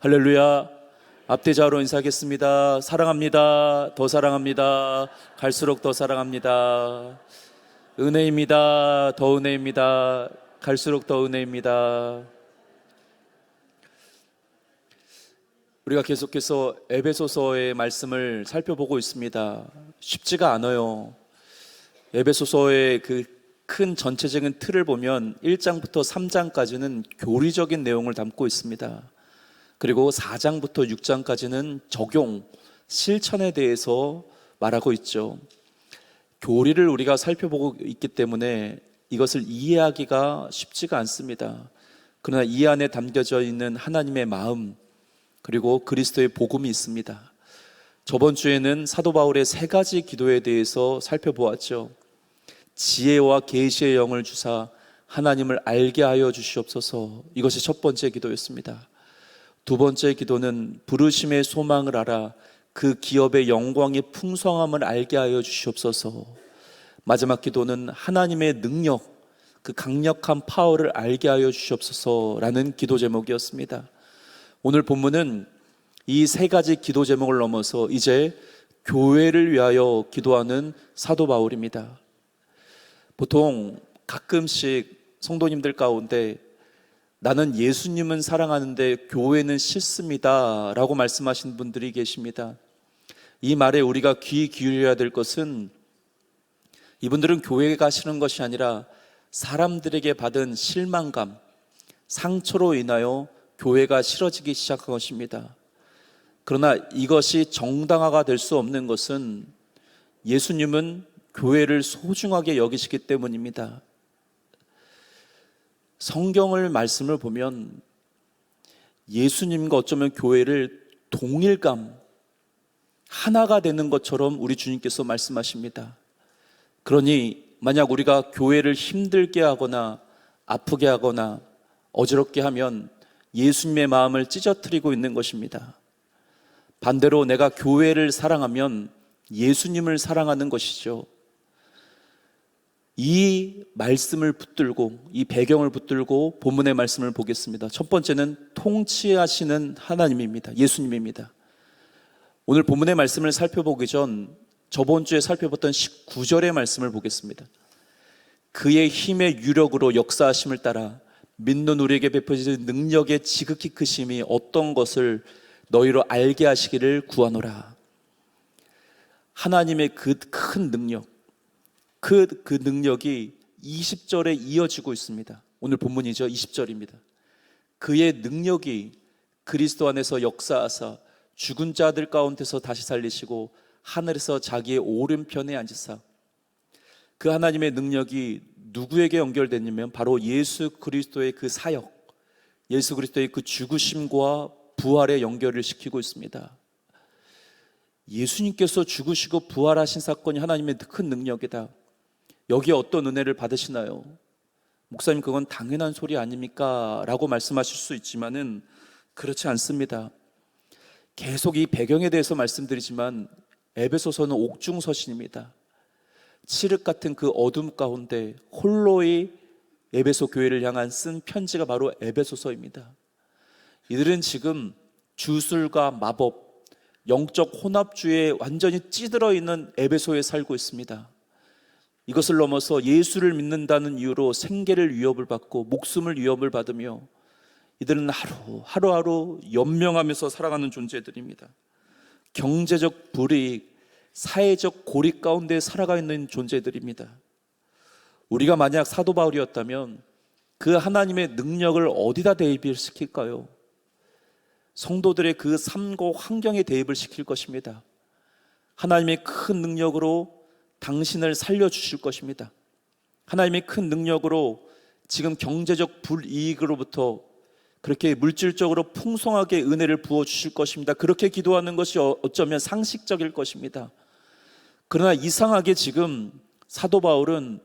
할렐루야. 앞대자로 인사하겠습니다. 사랑합니다. 더 사랑합니다. 갈수록 더 사랑합니다. 은혜입니다. 더 은혜입니다. 갈수록 더 은혜입니다. 우리가 계속해서 에베소서의 말씀을 살펴보고 있습니다. 쉽지가 않아요. 에베소서의 그 큰 전체적인 틀을 보면 1장부터 3장까지는 교리적인 내용을 담고 있습니다. 그리고 4장부터 6장까지는 적용, 실천에 대해서 말하고 있죠. 교리를 우리가 살펴보고 있기 때문에 이것을 이해하기가 쉽지가 않습니다. 그러나 이 안에 담겨져 있는 하나님의 마음, 그리고 그리스도의 복음이 있습니다. 저번 주에는 사도 바울의 3가지 기도에 대해서 살펴보았죠. 지혜와 계시의 영을 주사 하나님을 알게 하여 주시옵소서. 이것이 첫 번째 기도였습니다. 두 번째 기도는 부르심의 소망을 알아 그 기업의 영광의 풍성함을 알게 하여 주시옵소서. 마지막 기도는 하나님의 능력, 그 강력한 파워를 알게 하여 주시옵소서라는 기도 제목이었습니다. 오늘 본문은 이 3가지 기도 제목을 넘어서 이제 교회를 위하여 기도하는 사도 바울입니다. 보통 가끔씩 성도님들 가운데 나는 예수님은 사랑하는데 교회는 싫습니다 라고 말씀하신 분들이 계십니다. 이 말에 우리가 귀 기울여야 될 것은 이분들은 교회가 싫은 것이 아니라 사람들에게 받은 실망감, 상처로 인하여 교회가 싫어지기 시작한 것입니다. 그러나 이것이 정당화가 될 수 없는 것은 예수님은 교회를 소중하게 여기시기 때문입니다. 성경을 말씀을 보면 예수님과 어쩌면 교회를 동일감, 하나가 되는 것처럼 우리 주님께서 말씀하십니다. 그러니 만약 우리가 교회를 힘들게 하거나 아프게 하거나 어지럽게 하면 예수님의 마음을 찢어뜨리고 있는 것입니다. 반대로 내가 교회를 사랑하면 예수님을 사랑하는 것이죠. 이 말씀을 붙들고, 이 배경을 붙들고 본문의 말씀을 보겠습니다. 첫 번째는 통치하시는 하나님입니다. 예수님입니다. 오늘 본문의 말씀을 살펴보기 전 저번 주에 살펴봤던 19절의 말씀을 보겠습니다. 그의 힘의 유력으로 역사하심을 따라 믿는 우리에게 베푸신 능력의 지극히 크심이 어떤 것을 너희로 알게 하시기를 구하노라. 하나님의 그 큰 능력, 그 능력이 20절에 이어지고 있습니다. 오늘 본문이죠. 20절입니다. 그의 능력이 그리스도 안에서 역사하사 죽은 자들 가운데서 다시 살리시고 하늘에서 자기의 오른편에 앉으사. 그 하나님의 능력이 누구에게 연결됐냐면 바로 예수 그리스도의 그 사역, 예수 그리스도의 그 죽으심과 부활에 연결을 시키고 있습니다. 예수님께서 죽으시고 부활하신 사건이 하나님의 큰 능력이다. 여기에 어떤 은혜를 받으시나요? 목사님, 그건 당연한 소리 아닙니까? 라고 말씀하실 수 있지만은 그렇지 않습니다. 계속 이 배경에 대해서 말씀드리지만 에베소서는 옥중서신입니다. 칠흑 같은 그 어둠 가운데 홀로의 에베소 교회를 향한 쓴 편지가 바로 에베소서입니다. 이들은 지금 주술과 마법, 영적 혼합주의에 완전히 찌들어 있는 에베소에 살고 있습니다. 이것을 넘어서 예수를 믿는다는 이유로 생계를 위협을 받고 목숨을 위협을 받으며 이들은 하루하루 연명하면서 살아가는 존재들입니다. 경제적 불이익, 사회적 고립 가운데 살아가 있는 존재들입니다. 우리가 만약 사도 바울이었다면 그 하나님의 능력을 어디다 대입을 시킬까요? 성도들의 그 삶과 환경에 대입을 시킬 것입니다. 하나님의 큰 능력으로 당신을 살려주실 것입니다. 하나님의 큰 능력으로 지금 경제적 불이익으로부터 그렇게 물질적으로 풍성하게 은혜를 부어주실 것입니다. 그렇게 기도하는 것이 어쩌면 상식적일 것입니다. 그러나 이상하게 지금 사도 바울은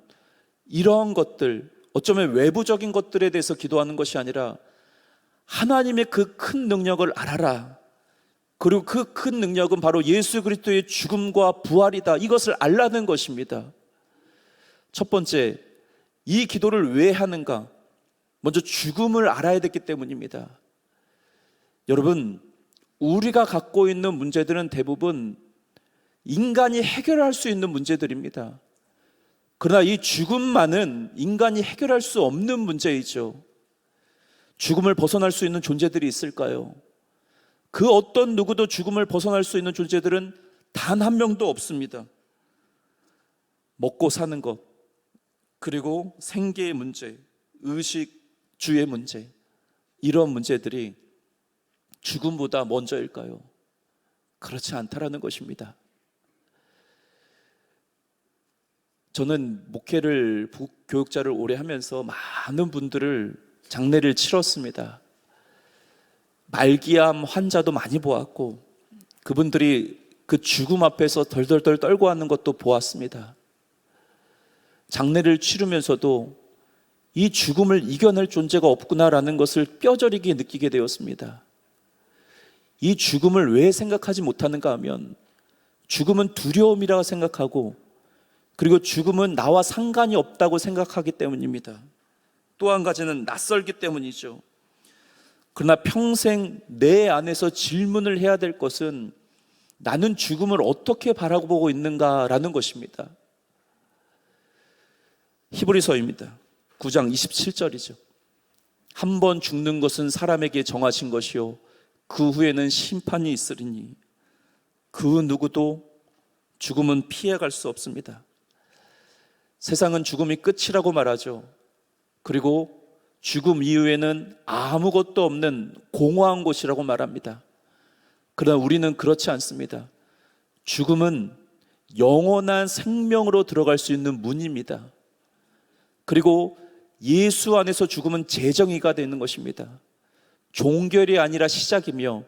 이러한 것들, 어쩌면 외부적인 것들에 대해서 기도하는 것이 아니라 하나님의 그 큰 능력을 알아라. 그리고 그 큰 능력은 바로 예수 그리스도의 죽음과 부활이다. 이것을 알라는 것입니다. 첫 번째, 이 기도를 왜 하는가? 먼저 죽음을 알아야 됐기 때문입니다. 여러분, 우리가 갖고 있는 문제들은 대부분 인간이 해결할 수 있는 문제들입니다. 그러나 이 죽음만은 인간이 해결할 수 없는 문제이죠. 죽음을 벗어날 수 있는 존재들이 있을까요? 그 어떤 누구도 죽음을 벗어날 수 있는 존재들은 단 한 명도 없습니다. 먹고 사는 것, 그리고 생계의 문제, 의식주의 문제, 이런 문제들이 죽음보다 먼저일까요? 그렇지 않다라는 것입니다. 저는 목회를, 교육자를 오래 하면서 많은 분들을 장례를 치렀습니다. 말기암 환자도 많이 보았고, 그분들이 그 죽음 앞에서 덜덜덜 떨고 하는 것도 보았습니다. 장례를 치르면서도 이 죽음을 이겨낼 존재가 없구나라는 것을 뼈저리게 느끼게 되었습니다. 이 죽음을 왜 생각하지 못하는가 하면, 죽음은 두려움이라고 생각하고, 그리고 죽음은 나와 상관이 없다고 생각하기 때문입니다. 또 한 가지는 낯설기 때문이죠. 그러나 평생 내 안에서 질문을 해야 될 것은 나는 죽음을 어떻게 바라보고 있는가라는 것입니다. 히브리서입니다. 9장 27절이죠. 한 번 죽는 것은 사람에게 정하신 것이요 그 후에는 심판이 있으리니 그 누구도 죽음은 피해갈 수 없습니다. 세상은 죽음이 끝이라고 말하죠. 그리고 죽음 이후에는 아무것도 없는 공허한 곳이라고 말합니다. 그러나 우리는 그렇지 않습니다. 죽음은 영원한 생명으로 들어갈 수 있는 문입니다. 그리고 예수 안에서 죽음은 재정의가 되는 것입니다. 종결이 아니라 시작이며,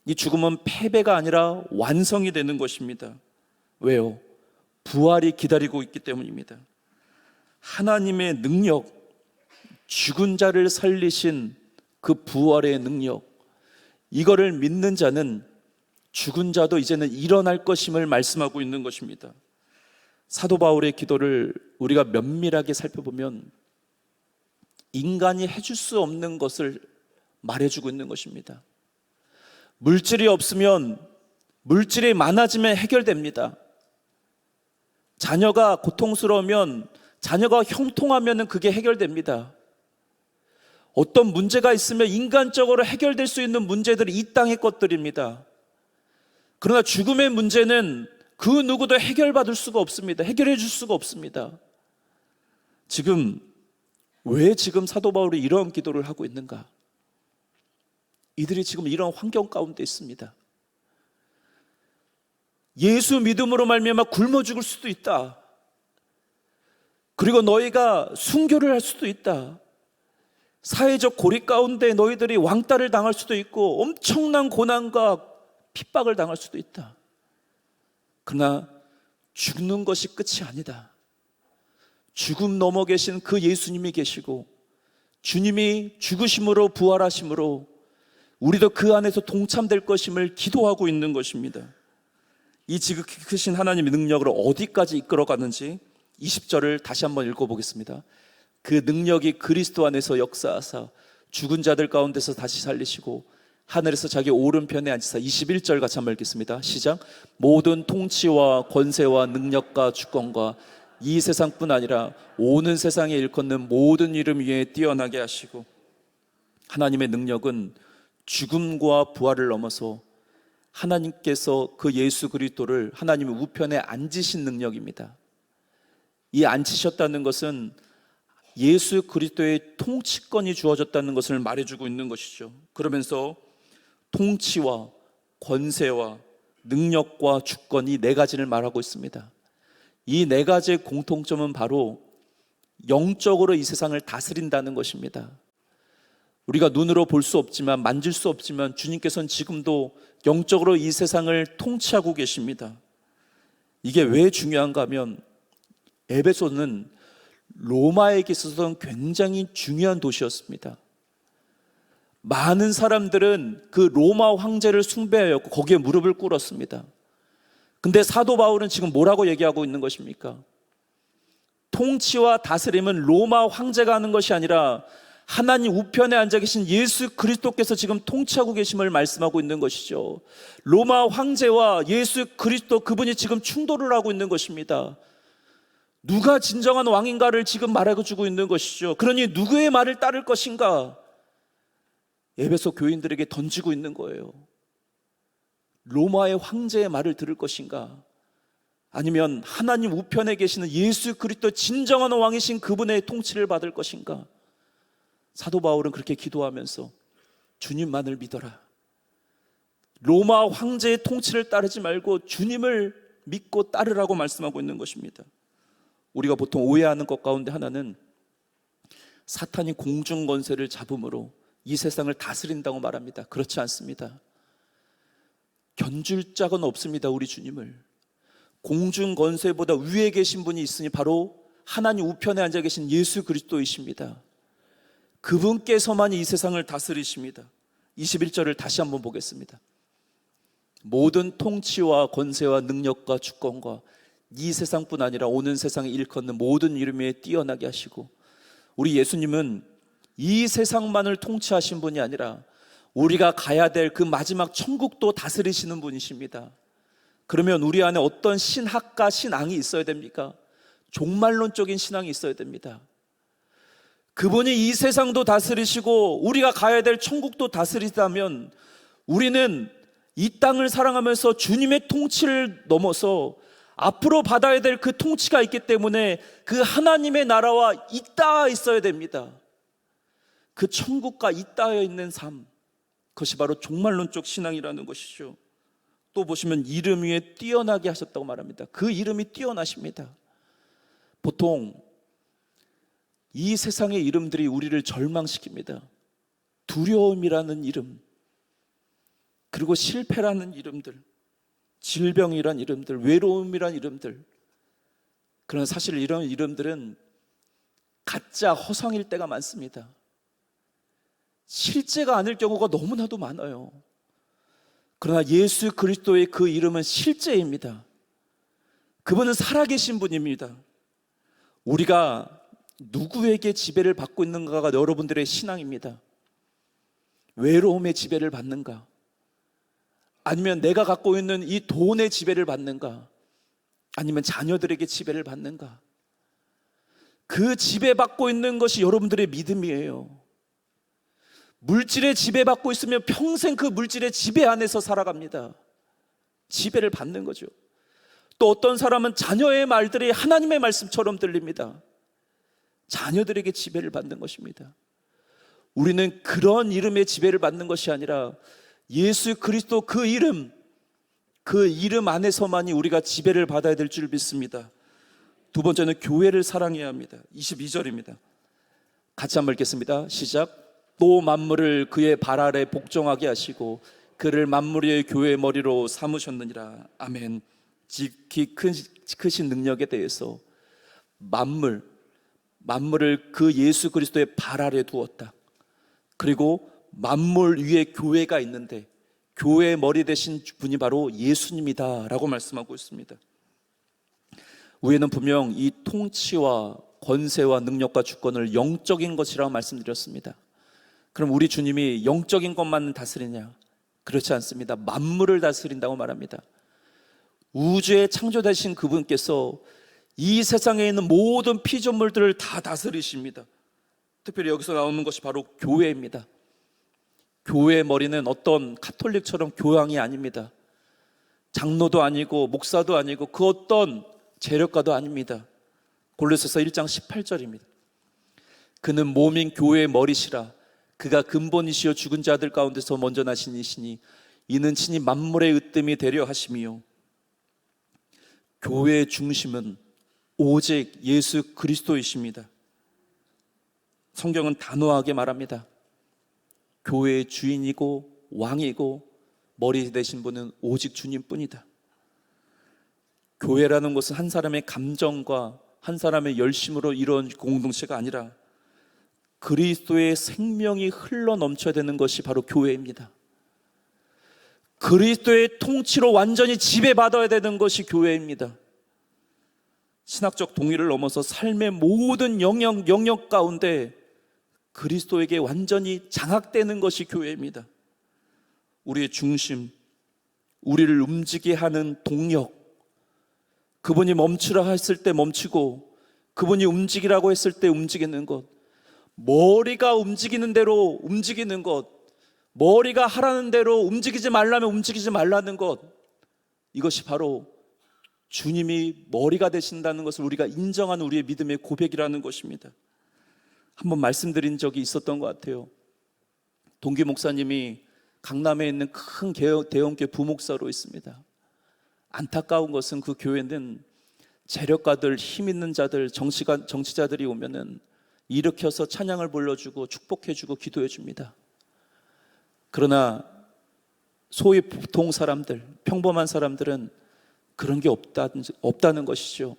이 죽음은 패배가 아니라 완성이 되는 것입니다. 왜요? 부활이 기다리고 있기 때문입니다. 하나님의 능력, 죽은 자를 살리신 그 부활의 능력, 이거를 믿는 자는 죽은 자도 이제는 일어날 것임을 말씀하고 있는 것입니다. 사도 바울의 기도를 우리가 면밀하게 살펴보면 인간이 해줄 수 없는 것을 말해주고 있는 것입니다. 물질이 없으면, 물질이 많아지면 해결됩니다. 자녀가 고통스러우면, 자녀가 형통하면 그게 해결됩니다. 어떤 문제가 있으면 인간적으로 해결될 수 있는 문제들이 이 땅의 것들입니다. 그러나 죽음의 문제는 그 누구도 해결받을 수가 없습니다. 해결해 줄 수가 없습니다. 왜 지금 사도 바울이 이런 기도를 하고 있는가? 이들이 지금 이런 환경 가운데 있습니다. 예수 믿음으로 말미암아 굶어 죽을 수도 있다. 그리고 너희가 순교를 할 수도 있다. 사회적 고립 가운데 너희들이 왕따를 당할 수도 있고 엄청난 고난과 핍박을 당할 수도 있다. 그러나 죽는 것이 끝이 아니다. 죽음 넘어 계신 그 예수님이 계시고, 주님이 죽으심으로 부활하심으로 우리도 그 안에서 동참될 것임을 기도하고 있는 것입니다. 이 지극히 크신 하나님의 능력으로 어디까지 이끌어가는지 20절을 다시 한번 읽어보겠습니다. 그 능력이 그리스도 안에서 역사하사 죽은 자들 가운데서 다시 살리시고 하늘에서 자기 오른편에 앉히사. 21절 같이 한번 읽겠습니다. 시작. 모든 통치와 권세와 능력과 주권과 이 세상뿐 아니라 오는 세상에 일컫는 모든 이름 위에 뛰어나게 하시고. 하나님의 능력은 죽음과 부활을 넘어서 하나님께서 그 예수 그리스도를 하나님의 우편에 앉으신 능력입니다. 이 앉히셨다는 것은 예수 그리스도의 통치권이 주어졌다는 것을 말해주고 있는 것이죠. 그러면서 통치와 권세와 능력과 주권이 네 가지를 말하고 있습니다. 이 네 가지의 공통점은 바로 영적으로 이 세상을 다스린다는 것입니다. 우리가 눈으로 볼 수 없지만, 만질 수 없지만 주님께서는 지금도 영적으로 이 세상을 통치하고 계십니다. 이게 왜 중요한가 하면, 에베소는 로마에게 있어서는 굉장히 중요한 도시였습니다. 많은 사람들은 그 로마 황제를 숭배하였고 거기에 무릎을 꿇었습니다. 근데 사도 바울은 지금 뭐라고 얘기하고 있는 것입니까? 통치와 다스림은 로마 황제가 하는 것이 아니라 하나님 우편에 앉아 계신 예수 그리스도께서 지금 통치하고 계심을 말씀하고 있는 것이죠. 로마 황제와 예수 그리스도, 그분이 지금 충돌을 하고 있는 것입니다. 누가 진정한 왕인가를 지금 말해주고 있는 것이죠. 그러니 누구의 말을 따를 것인가? 에베소 교인들에게 던지고 있는 거예요. 로마의 황제의 말을 들을 것인가? 아니면 하나님 우편에 계시는 예수 그리스도 진정한 왕이신 그분의 통치를 받을 것인가? 사도 바울은 그렇게 기도하면서 주님만을 믿어라, 로마 황제의 통치를 따르지 말고 주님을 믿고 따르라고 말씀하고 있는 것입니다. 우리가 보통 오해하는 것 가운데 하나는 사탄이 공중 권세를 잡음으로 이 세상을 다스린다고 말합니다. 그렇지 않습니다. 견줄 자가 없습니다. 우리 주님을. 공중 권세보다 위에 계신 분이 있으니 바로 하나님 우편에 앉아 계신 예수 그리스도이십니다. 그분께서만이 이 세상을 다스리십니다. 21절을 다시 한번 보겠습니다. 모든 통치와 권세와 능력과 주권과 이 세상뿐 아니라 오는 세상에 일컫는 모든 이름에 뛰어나게 하시고, 우리 예수님은 이 세상만을 통치하신 분이 아니라 우리가 가야 될 그 마지막 천국도 다스리시는 분이십니다. 그러면 우리 안에 어떤 신학과 신앙이 있어야 됩니까? 종말론적인 신앙이 있어야 됩니다. 그분이 이 세상도 다스리시고 우리가 가야 될 천국도 다스리다면 우리는 이 땅을 사랑하면서 주님의 통치를 넘어서 앞으로 받아야 될 그 통치가 있기 때문에 그 하나님의 나라와 잇닿아 있어야 됩니다. 그 천국과 잇닿아 있는 삶, 그것이 바로 종말론적 신앙이라는 것이죠. 또 보시면 이름 위에 뛰어나게 하셨다고 말합니다. 그 이름이 뛰어나십니다. 보통 이 세상의 이름들이 우리를 절망시킵니다. 두려움이라는 이름, 그리고 실패라는 이름들, 질병이란 이름들, 외로움이란 이름들. 그러나 사실 이런 이름들은 가짜 허상일 때가 많습니다. 실제가 아닐 경우가 너무나도 많아요. 그러나 예수 그리스도의 그 이름은 실제입니다. 그분은 살아계신 분입니다. 우리가 누구에게 지배를 받고 있는가가 여러분들의 신앙입니다. 외로움의 지배를 받는가? 아니면 내가 갖고 있는 이 돈의 지배를 받는가? 아니면 자녀들에게 지배를 받는가? 그 지배받고 있는 것이 여러분들의 믿음이에요. 물질에 지배받고 있으면 평생 그 물질의 지배 안에서 살아갑니다. 지배를 받는 거죠. 또 어떤 사람은 자녀의 말들이 하나님의 말씀처럼 들립니다. 자녀들에게 지배를 받는 것입니다. 우리는 그런 이름의 지배를 받는 것이 아니라 예수 그리스도 그 이름 안에서만이 우리가 지배를 받아야 될 줄 믿습니다. 두 번째는 교회를 사랑해야 합니다. 22절입니다. 같이 한번 읽겠습니다. 시작. 또 만물을 그의 발 아래 복종하게 하시고 그를 만물 위의 교회의 머리로 삼으셨느니라. 아멘. 지극히 크신 능력에 대해서 만물을 그 예수 그리스도의 발 아래 두었다. 그리고 만물 위에 교회가 있는데 교회의 머리 되신 분이 바로 예수님이다 라고 말씀하고 있습니다. 위에는 분명 이 통치와 권세와 능력과 주권을 영적인 것이라고 말씀드렸습니다. 그럼 우리 주님이 영적인 것만 다스리냐? 그렇지 않습니다. 만물을 다스린다고 말합니다. 우주에 창조되신 그분께서 이 세상에 있는 모든 피조물들을 다 다스리십니다. 특별히 여기서 나오는 것이 바로 교회입니다. 교회의 머리는 어떤 카톨릭처럼 교황이 아닙니다. 장로도 아니고 목사도 아니고 그 어떤 재력가도 아닙니다. 골로새서 1장 18절입니다. 그는 몸인 교회의 머리시라. 그가 근본이시여 죽은 자들 가운데서 먼저 나신 이시니 이는 친히 만물의 으뜸이 되려 하심이요. 교회의 중심은 오직 예수 그리스도이십니다. 성경은 단호하게 말합니다. 교회의 주인이고 왕이고 머리 되신 분은 오직 주님뿐이다. 교회라는 것은 한 사람의 감정과 한 사람의 열심으로 이루어진 공동체가 아니라 그리스도의 생명이 흘러 넘쳐야 되는 것이 바로 교회입니다. 그리스도의 통치로 완전히 지배받아야 되는 것이 교회입니다. 신학적 동의를 넘어서 삶의 모든 영역 가운데 그리스도에게 완전히 장악되는 것이 교회입니다. 우리의 중심, 우리를 움직이게 하는 동력, 그분이 멈추라 했을 때 멈추고 그분이 움직이라고 했을 때 움직이는 것, 머리가 움직이는 대로 움직이는 것, 머리가 하라는 대로 움직이지 말라면 움직이지 말라는 것, 이것이 바로 주님이 머리가 되신다는 것을 우리가 인정하는 우리의 믿음의 고백이라는 것입니다. 한번 말씀드린 적이 있었던 것 같아요. 동기 목사님이 강남에 있는 큰 대형교회 부목사로 있습니다. 안타까운 것은 그 교회는 재력가들, 힘 있는 자들, 정치자들이 오면은 일으켜서 찬양을 불러주고 축복해주고 기도해줍니다. 그러나 소위 보통 사람들, 평범한 사람들은 그런 게 없다는 것이죠.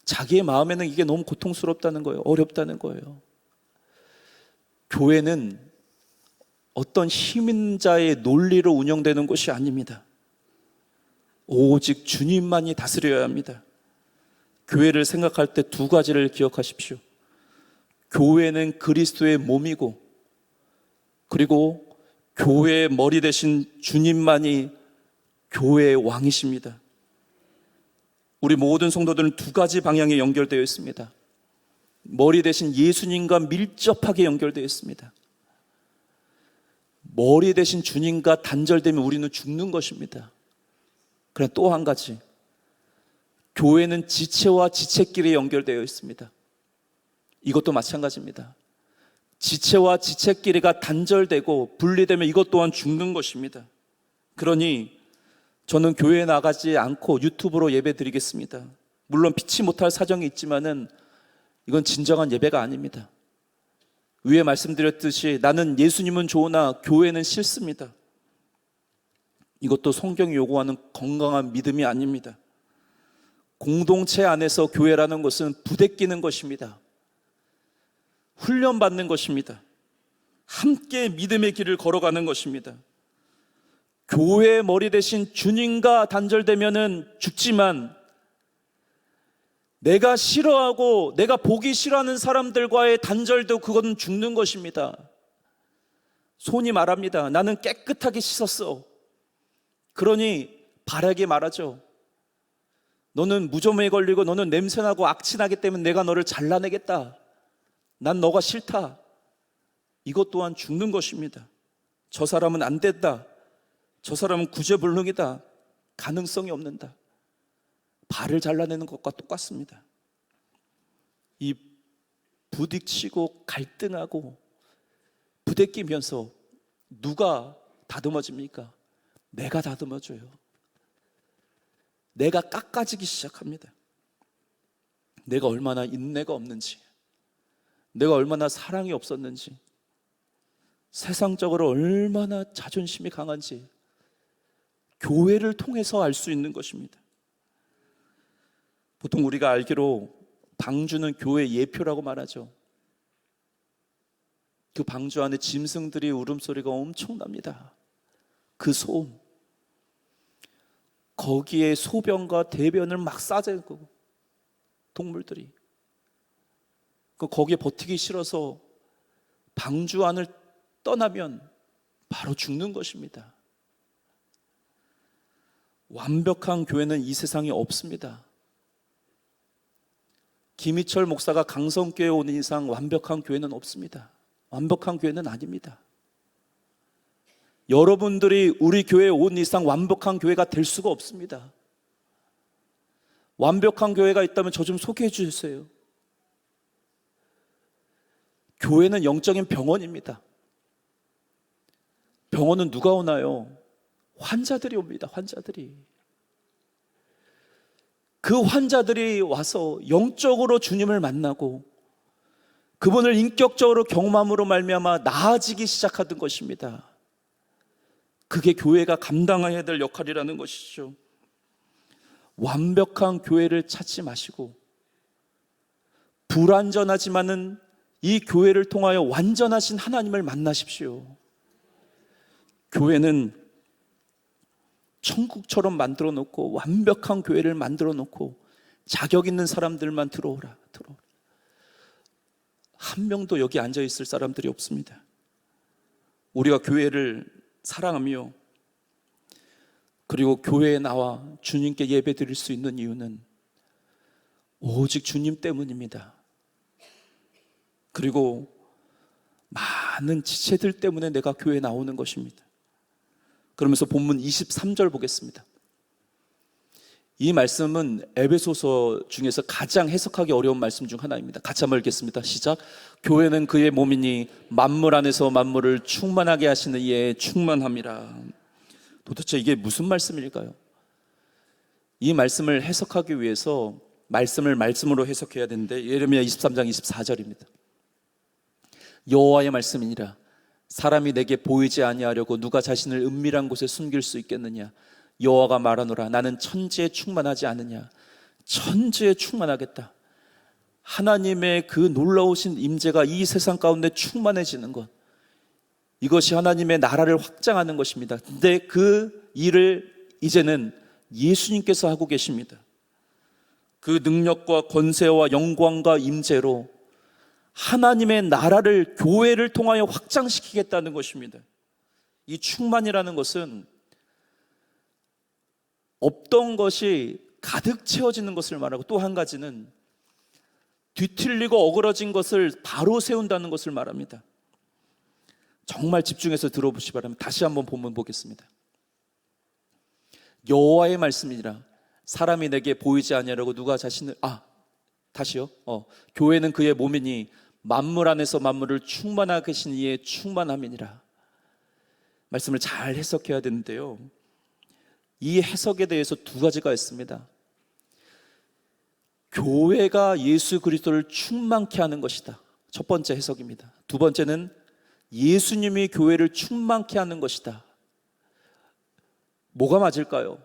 자기의 마음에는 이게 너무 고통스럽다는 거예요. 어렵다는 거예요. 교회는 어떤 힘 있는 자의 논리로 운영되는 것이 아닙니다. 오직 주님만이 다스려야 합니다. 교회를 생각할 때 두 가지를 기억하십시오. 교회는 그리스도의 몸이고, 그리고 교회의 머리 대신 주님만이 교회의 왕이십니다. 우리 모든 성도들은 두 가지 방향에 연결되어 있습니다. 머리 대신 예수님과 밀접하게 연결되어 있습니다. 머리 대신 주님과 단절되면 우리는 죽는 것입니다. 그러나 또 한 가지, 교회는 지체와 지체끼리 연결되어 있습니다. 이것도 마찬가지입니다. 지체와 지체끼리가 단절되고 분리되면 이것 또한 죽는 것입니다. 그러니 저는 교회에 나가지 않고 유튜브로 예배 드리겠습니다. 물론 피치 못할 사정이 있지만은 이건 진정한 예배가 아닙니다. 위에 말씀드렸듯이 나는 예수님은 좋으나 교회는 싫습니다. 이것도 성경이 요구하는 건강한 믿음이 아닙니다. 공동체 안에서 교회라는 것은 부대끼는 것입니다. 훈련받는 것입니다. 함께 믿음의 길을 걸어가는 것입니다. 교회의 머리 대신 주님과 단절되면은 죽지만, 내가 싫어하고 내가 보기 싫어하는 사람들과의 단절도 그것은 죽는 것입니다. 손이 말합니다. 나는 깨끗하게 씻었어. 그러니 바르게 말하죠. 너는 무좀에 걸리고 너는 냄새나고 악취나기 때문에 내가 너를 잘라내겠다. 난 너가 싫다. 이것 또한 죽는 것입니다. 저 사람은 안 된다. 저 사람은 구제불능이다. 가능성이 없는다. 발을 잘라내는 것과 똑같습니다. 이 부딪히고 갈등하고 부대끼면서 누가 다듬어집니까? 내가 다듬어줘요. 내가 깎아지기 시작합니다. 내가 얼마나 인내가 없는지, 내가 얼마나 사랑이 없었는지, 세상적으로 얼마나 자존심이 강한지 교회를 통해서 알 수 있는 것입니다. 보통 우리가 알기로 방주는 교회 예표라고 말하죠. 그 방주 안에 짐승들의 울음소리가 엄청납니다. 그 소음, 거기에 소변과 대변을 막 싸재고 동물들이 거기에 버티기 싫어서 방주 안을 떠나면 바로 죽는 것입니다. 완벽한 교회는 이 세상에 없습니다. 김희철 목사가 강성교회에 오는 이상 완벽한 교회는 없습니다. 완벽한 교회는 아닙니다. 여러분들이 우리 교회에 온 이상 완벽한 교회가 될 수가 없습니다. 완벽한 교회가 있다면 저 좀 소개해 주세요. 교회는 영적인 병원입니다. 병원은 누가 오나요? 환자들이 옵니다. 환자들이. 그 환자들이 와서 영적으로 주님을 만나고 그분을 인격적으로 경험함으로 말미암아 나아지기 시작하던 것입니다. 그게 교회가 감당해야 될 역할이라는 것이죠. 완벽한 교회를 찾지 마시고 불완전하지만은 이 교회를 통하여 완전하신 하나님을 만나십시오. 교회는 천국처럼 만들어 놓고 완벽한 교회를 만들어 놓고 자격 있는 사람들만 들어오라. 한 명도 여기 앉아 있을 사람들이 없습니다. 우리가 교회를 사랑하며 그리고 교회에 나와 주님께 예배 드릴 수 있는 이유는 오직 주님 때문입니다. 그리고 많은 지체들 때문에 내가 교회에 나오는 것입니다. 그러면서 본문 23절 보겠습니다. 이 말씀은 에베소서 중에서 가장 해석하기 어려운 말씀 중 하나입니다. 같이 한번 읽겠습니다. 시작. 교회는 그의 몸이니 만물 안에서 만물을 충만하게 하시는 이의 충만함이라. 도대체 이게 무슨 말씀일까요? 이 말씀을 해석하기 위해서 말씀을 말씀으로 해석해야 되는데 예레미야 23장 24절입니다. 여호와의 말씀이니라. 사람이 내게 보이지 아니하려고 누가 자신을 은밀한 곳에 숨길 수 있겠느냐. 여호와가 말하노라. 나는 천지에 충만하지 않느냐. 천지에 충만하겠다. 하나님의 그 놀라우신 임재가 이 세상 가운데 충만해지는 것, 이것이 하나님의 나라를 확장하는 것입니다. 근데 그 일을 이제는 예수님께서 하고 계십니다. 그 능력과 권세와 영광과 임재로 하나님의 나라를 교회를 통하여 확장시키겠다는 것입니다. 이 충만이라는 것은 없던 것이 가득 채워지는 것을 말하고, 또 한 가지는 뒤틀리고 어그러진 것을 바로 세운다는 것을 말합니다. 정말 집중해서 들어보시기 바랍니다. 다시 한번 본문 보겠습니다. 여호와의 말씀이니라. 사람이 내게 보이지 아니하려고 누가 자신을 다시요. 교회는 그의 몸이니 만물 안에서 만물을 충만하게 하신 이의 충만함이니라. 말씀을 잘 해석해야 되는데요, 이 해석에 대해서 두 가지가 있습니다. 교회가 예수 그리스도를 충만케 하는 것이다. 첫 번째 해석입니다. 두 번째는 예수님이 교회를 충만케 하는 것이다. 뭐가 맞을까요?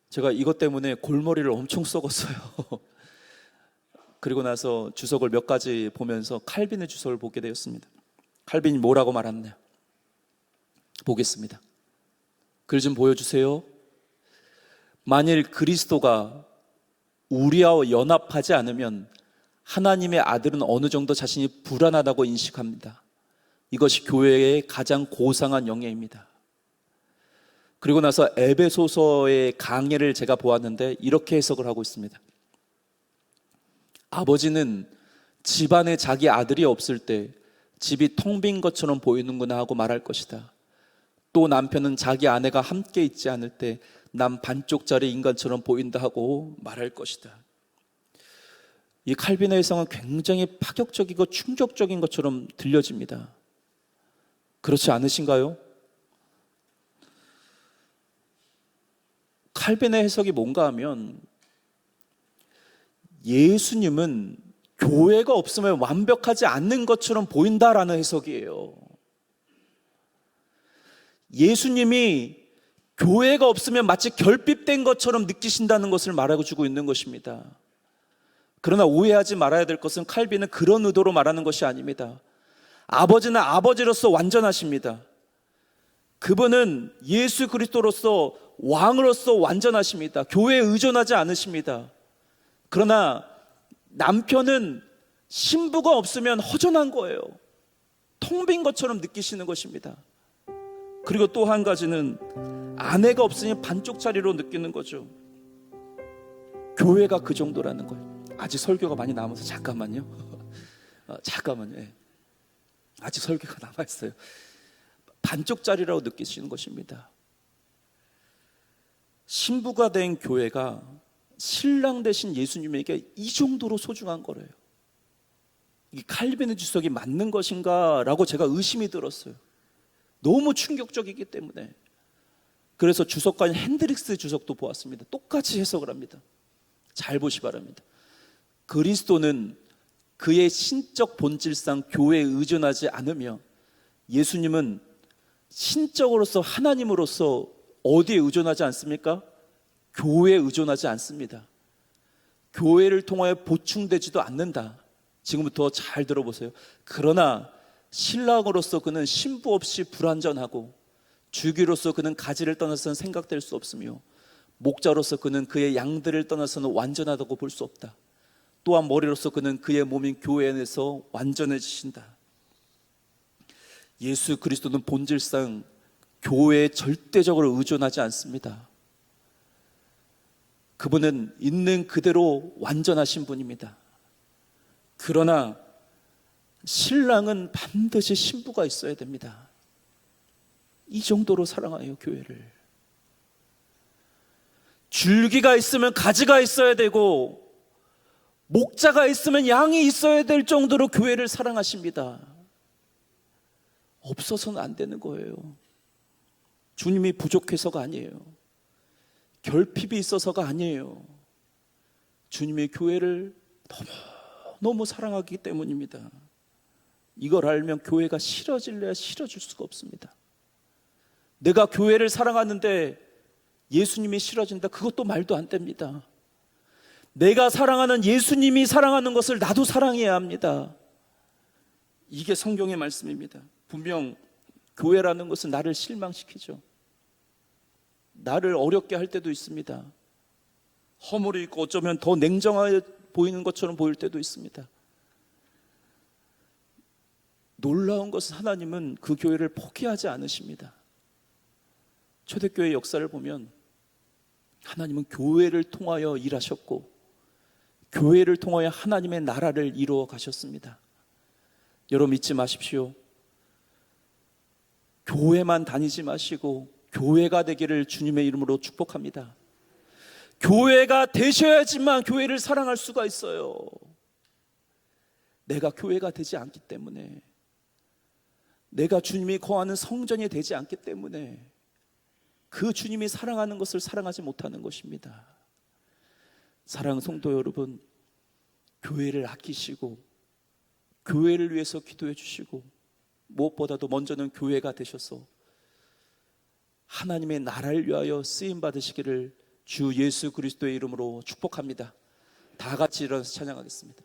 제가 이것 때문에 골머리를 엄청 썩었어요. 그리고 나서 주석을 몇 가지 보면서 칼빈의 주석을 보게 되었습니다. 칼빈이 뭐라고 말했냐 보겠습니다. 글 좀 보여주세요. 만일 그리스도가 우리와 연합하지 않으면 하나님의 아들은 어느 정도 자신이 불안하다고 인식합니다. 이것이 교회의 가장 고상한 영예입니다. 그리고 나서 에베소서의 강해를 제가 보았는데 이렇게 해석을 하고 있습니다. 아버지는 집안에 자기 아들이 없을 때 집이 텅 빈 것처럼 보이는구나 하고 말할 것이다. 또 남편은 자기 아내가 함께 있지 않을 때 난 반쪽짜리 인간처럼 보인다 하고 말할 것이다. 이 칼빈의 해석은 굉장히 파격적이고 충격적인 것처럼 들려집니다. 그렇지 않으신가요? 칼빈의 해석이 뭔가 하면 예수님은 교회가 없으면 완벽하지 않는 것처럼 보인다라는 해석이에요. 예수님이 교회가 없으면 마치 결핍된 것처럼 느끼신다는 것을 말하고 주고 있는 것입니다. 그러나 오해하지 말아야 될 것은 칼빈은 그런 의도로 말하는 것이 아닙니다. 아버지는 아버지로서 완전하십니다. 그분은 예수 그리스도로서 왕으로서 완전하십니다. 교회에 의존하지 않으십니다. 그러나 남편은 신부가 없으면 허전한 거예요. 텅 빈 것처럼 느끼시는 것입니다. 그리고 또 한 가지는 아내가 없으니 반쪽짜리로 느끼는 거죠. 교회가 그 정도라는 거예요. 아직 설교가 많이 남아서 잠깐만요. 잠깐만요. 예. 아직 설교가 남아있어요. 반쪽짜리라고 느끼시는 것입니다. 신부가 된 교회가 신랑 되신 예수님에게 이 정도로 소중한 거래요. 이 칼빈의 주석이 맞는 것인가 라고 제가 의심이 들었어요. 너무 충격적이기 때문에. 그래서 주석가인 핸드릭스 주석도 보았습니다. 똑같이 해석을 합니다. 잘 보시 바랍니다. 그리스도는 그의 신적 본질상 교회에 의존하지 않으며 예수님은 신적으로서 하나님으로서 어디에 의존하지 않습니까? 교회에 의존하지 않습니다. 교회를 통하여 보충되지도 않는다. 지금부터 잘 들어보세요. 그러나 신랑으로서 그는 신부 없이 불완전하고 주기로서 그는 가지를 떠나서는 생각될 수 없으며 목자로서 그는 그의 양들을 떠나서는 완전하다고 볼 수 없다. 또한 머리로서 그는 그의 몸인 교회 안에서 완전해지신다. 예수 그리스도는 본질상 교회에 절대적으로 의존하지 않습니다. 그분은 있는 그대로 완전하신 분입니다. 그러나 신랑은 반드시 신부가 있어야 됩니다. 이 정도로 사랑해요, 교회를. 줄기가 있으면 가지가 있어야 되고, 목자가 있으면 양이 있어야 될 정도로 교회를 사랑하십니다. 없어서는 안 되는 거예요. 주님이 부족해서가 아니에요. 결핍이 있어서가 아니에요. 주님의 교회를 너무 사랑하기 때문입니다. 이걸 알면 교회가 싫어질래야 싫어질 수가 없습니다. 내가 교회를 사랑하는데 예수님이 싫어진다? 그것도 말도 안 됩니다. 내가 사랑하는 예수님이 사랑하는 것을 나도 사랑해야 합니다. 이게 성경의 말씀입니다. 분명 교회라는 것은 나를 실망시키죠. 나를 어렵게 할 때도 있습니다. 허물이 있고 어쩌면 더 냉정하게 보이는 것처럼 보일 때도 있습니다. 놀라운 것은 하나님은 그 교회를 포기하지 않으십니다. 초대교회 역사를 보면 하나님은 교회를 통하여 일하셨고, 교회를 통하여 하나님의 나라를 이루어 가셨습니다. 여러분 잊지 마십시오. 교회만 다니지 마시고 교회가 되기를 주님의 이름으로 축복합니다. 교회가 되셔야지만 교회를 사랑할 수가 있어요. 내가 교회가 되지 않기 때문에, 내가 주님이 거하는 성전이 되지 않기 때문에 그 주님이 사랑하는 것을 사랑하지 못하는 것입니다. 사랑하는 성도 여러분, 교회를 아끼시고 교회를 위해서 기도해 주시고, 무엇보다도 먼저는 교회가 되셔서 하나님의 나라를 위하여 쓰임 받으시기를 주 예수 그리스도의 이름으로 축복합니다. 다 같이 일어나서 찬양하겠습니다.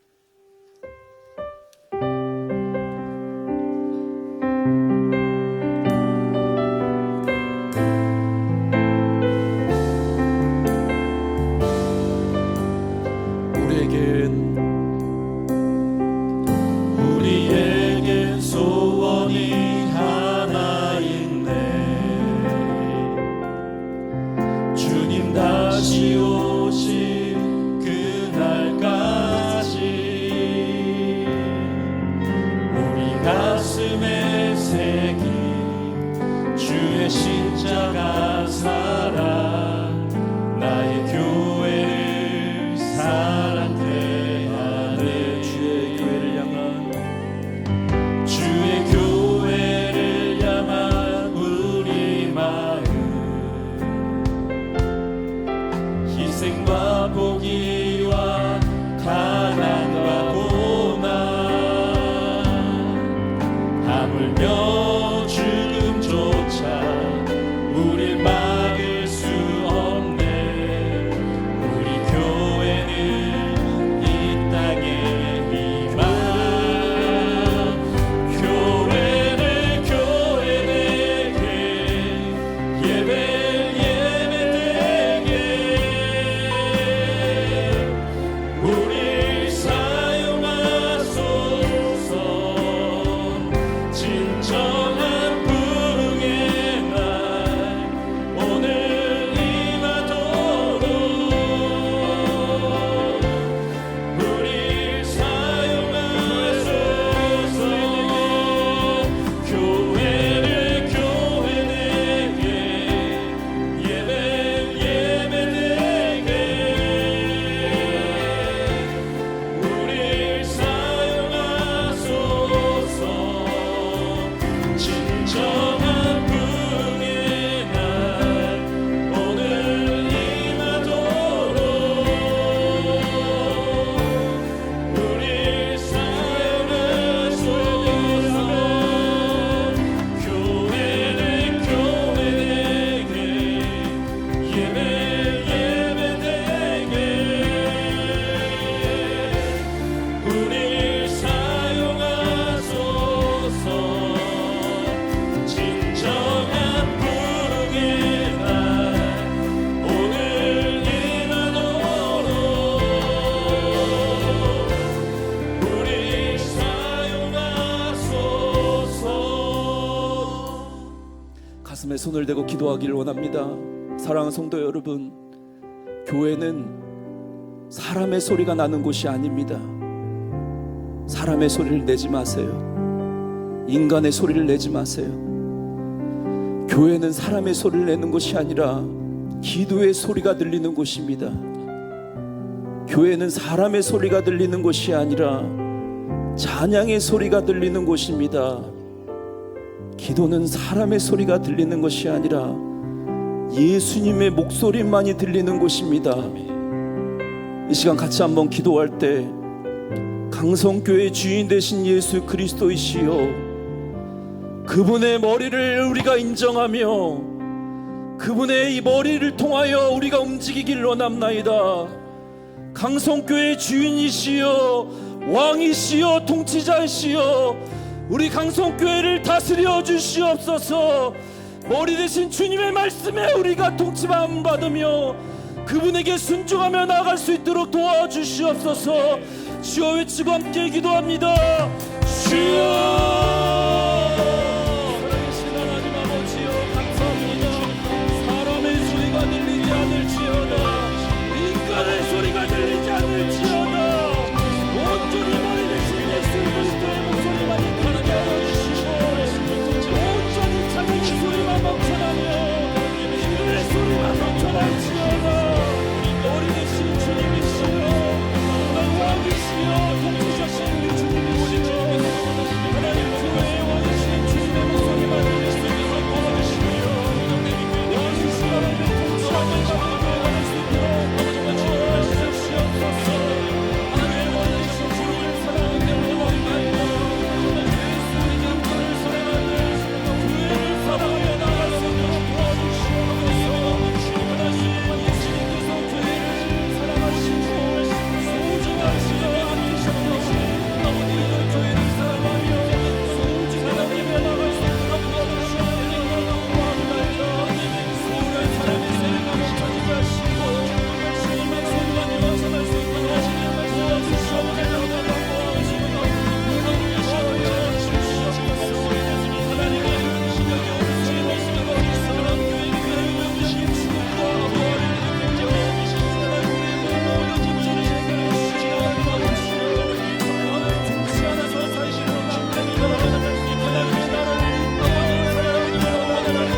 우리에겐 소원이 하나 있네. 주님 다시 오실 그날까지 우리 가슴에 새긴 주의 십자가 사랑, 나의 교회를 사랑케 하네. 주의 교회를 향한 우리 마음, 희생과 포기와 가난과 고난, 하물며 죽음조차 우릴 막을 가슴에 손을 대고 기도하기를 원합니다. 사랑하는 성도 여러분, 교회는 사람의 소리가 나는 곳이 아닙니다. 사람의 소리를 내지 마세요. 인간의 소리를 내지 마세요. 교회는 사람의 소리를 내는 곳이 아니라 기도의 소리가 들리는 곳입니다. 교회는 사람의 소리가 들리는 곳이 아니라 찬양의 소리가 들리는 곳입니다. 기도는 사람의 소리가 들리는 것이 아니라 예수님의 목소리만이 들리는 곳입니다. 이 시간 같이 한번 기도할 때 강성교회의 주인 되신 예수 그리스도이시여, 그분의 머리를 우리가 인정하며 그분의 이 머리를 통하여 우리가 움직이길 원합나이다. 강성교회의 주인이시여, 왕이시여, 통치자이시여, 우리 강성교회를 다스려 주시옵소서. 머리 대신 주님의 말씀에 우리가 통치만 받으며 그분에게 순종하며 나아갈 수 있도록 도와주시옵소서. 주여 외치고 함께 기도합니다. 주여, 살아계신 하나님 아버지여, 감사합니다. 사람의 소리가 들리지 않을지어다, 인간의 소리가 들리지 않을지어다, 온전히 머리 대신 예수 그리스도의 목소리만 들리게 하여 주시고 온전히 찬양의 소리만 넘쳐나며 기도의 소리만 넘쳐날지어다. 머리 대신 주님이시여, 왕이시여, 통치자신 우리 주님이시여, 하나님 교회의 왕이신 주님의 목소리만 들릴 수 있도록 도와주시며 왕이신 하나님의 통치하는 가운데 나갈 수 있도록 도와주시옵소서. 하나님의 왕이신 주님을 사랑하는 원망이며 예수의 영광을 사랑하는 교회를 사랑하며 나갈 수 있도록 도와주시옵소서. 하나님 예수님께서 교회를 사랑하시고 소중한 시간에 아끼셨듯이 아버지는 교회를 사랑하며 소중하게 나갈 수 있도록 도와주시옵소서. 소홀한 사람의 세례가 멈춰지게 하시고 주님의 손만이 완성할 수 있도록 도와주시옵소서. 하나님의 능력이 오르시는 것으로 사랑 교회의 주님과 보호를 느끼며 하나님의 모든 문제를 해결해 주시기를 원하시오. 하나님 통치하는 선사이시로 남자이여, 하나님의 나라를 영원히 사랑하기를 원하나이다.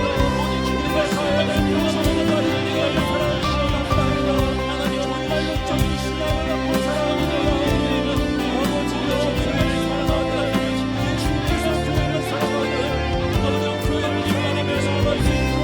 우리가 사역을 통하셔서 나를 위하여 사랑하시옵나이다. 하나님 정말 영적인 신앙을 갖고 사랑하는 아버지여, 교회를 사랑하는 예수님께서 교회를 사랑하는 아버지 교회를 하나님의 사랑할 수 있도록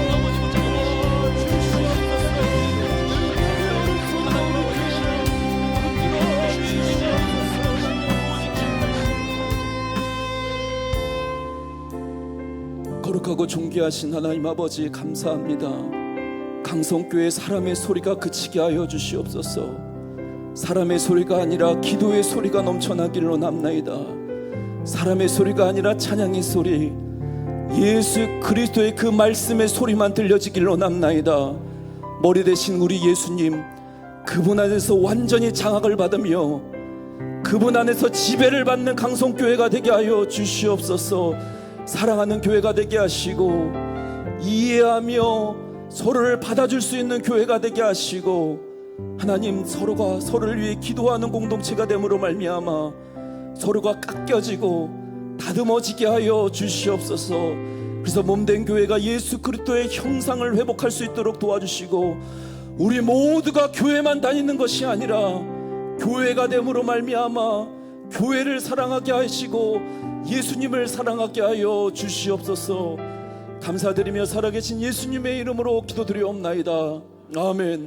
거룩하고 존귀하신 하나님 아버지 감사합니다. 강성교회 사람의 소리가 그치게 하여 주시옵소서. 사람의 소리가 아니라 기도의 소리가 넘쳐나기를 원합나이다. 사람의 소리가 아니라 찬양의 소리, 예수 그리스도의 그 말씀의 소리만 들려지기를 원합나이다. 머리 대신 우리 예수님, 그분 안에서 완전히 장악을 받으며 그분 안에서 지배를 받는 강성교회가 되게 하여 주시옵소서. 사랑하는 교회가 되게 하시고 이해하며 서로를 받아줄 수 있는 교회가 되게 하시고 하나님, 서로가 서로를 위해 기도하는 공동체가 됨으로 말미암아 서로가 깎여지고 다듬어지게 하여 주시옵소서. 그래서 몸된 교회가 예수 그리스도의 형상을 회복할 수 있도록 도와주시고 우리 모두가 교회만 다니는 것이 아니라 교회가 됨으로 말미암아 교회를 사랑하게 하시고 예수님을 사랑하게 하여 주시옵소서. 감사드리며 살아계신 예수님의 이름으로 기도드리옵나이다. 아멘.